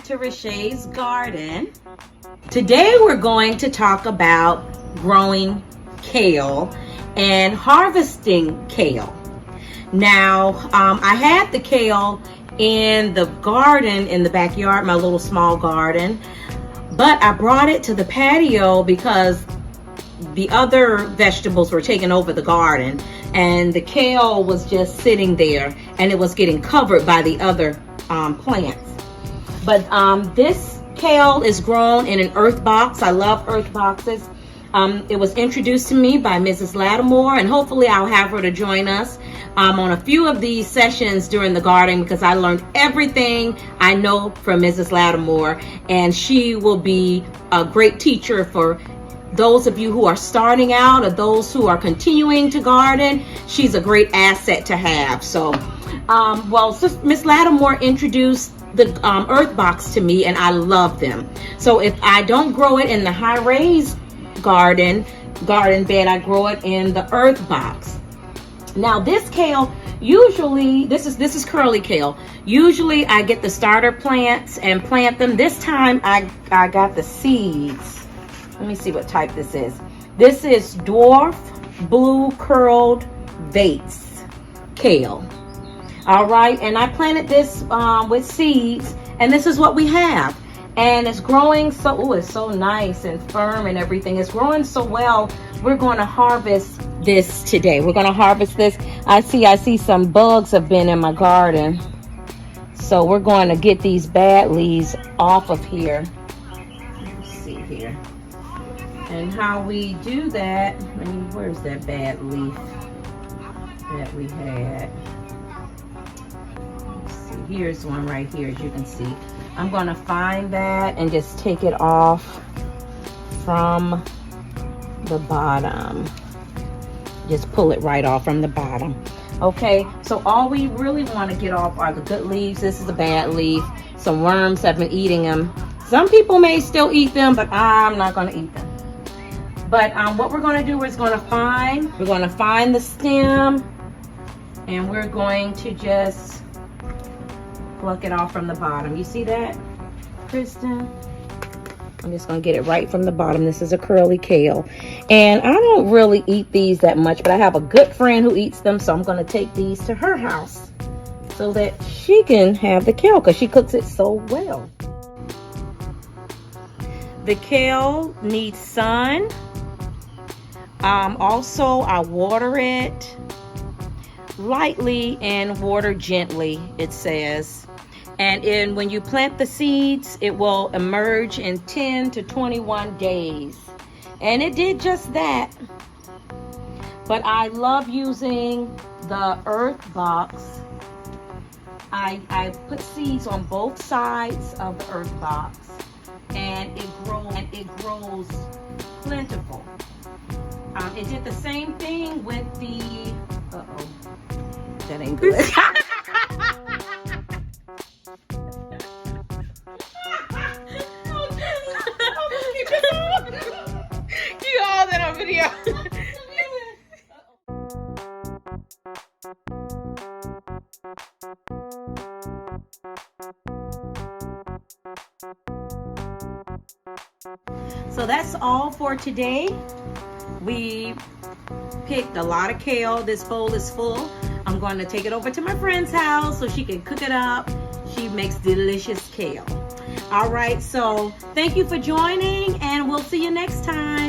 to Resha's garden. Today we're going to talk about growing kale and harvesting kale. Now, I had the kale in the garden in the backyard, my little small garden, but I brought it to the patio because the other vegetables were taking over the garden and the kale was just sitting there and it was getting covered by the other plants. But this kale is grown in an earth box. I love earth boxes. It was introduced to me by Mrs. Lattimore, and hopefully I'll have her to join us on a few of these sessions during the garden, because I learned everything I know from Mrs. Lattimore, and she will be a great teacher for those of you who are starting out or those who are continuing to garden. She's a great asset to have. So, Miss Lattimore introduced the earth box to me, and I love them. So if I don't grow it in the high raised garden bed, I grow it in the earth box. Now this kale, usually this is curly kale. Usually I get the starter plants and plant them. This time I got the seeds. Let me see what type this is. This is dwarf blue curled vase kale. All right, and I planted this with seeds, and this is what we have. And it's growing so, it's so nice and firm and everything. It's growing so well. We're going to harvest this today. We're going to harvest this. I see some bugs have been in my garden. So we're going to get these bad leaves off of here. Let's see here. And how we do that, where's that bad leaf that we had? Let's see, here's one right here, as you can see. I'm gonna find that and just take it off from the bottom. Just pull it right off from the bottom. Okay, so all we really want to get off are the good leaves. This is a bad leaf. Some worms have been eating them. Some people may still eat them, but I'm not gonna eat them. But what we're gonna do is we're gonna find the stem, and we're going to just pluck it off from the bottom. You see that, Kristen? I'm just gonna get it right from the bottom. This is a curly kale. And I don't really eat these that much, but I have a good friend who eats them, so I'm gonna take these to her house so that she can have the kale, because she cooks it so well. The kale needs sun. Also, I water it lightly and water gently, it says. And when you plant the seeds, it will emerge in 10 to 21 days. And it did just that. But I love using the earth box. I put seeds on both sides of the earth box, and it grows plentiful. It did the same thing with the, that ain't good. You all that on video. So that's all for today. We picked a lot of kale. This bowl is full. I'm going to take it over to my friend's house so she can cook it up. She makes delicious kale. All right, so thank you for joining, and we'll see you next time.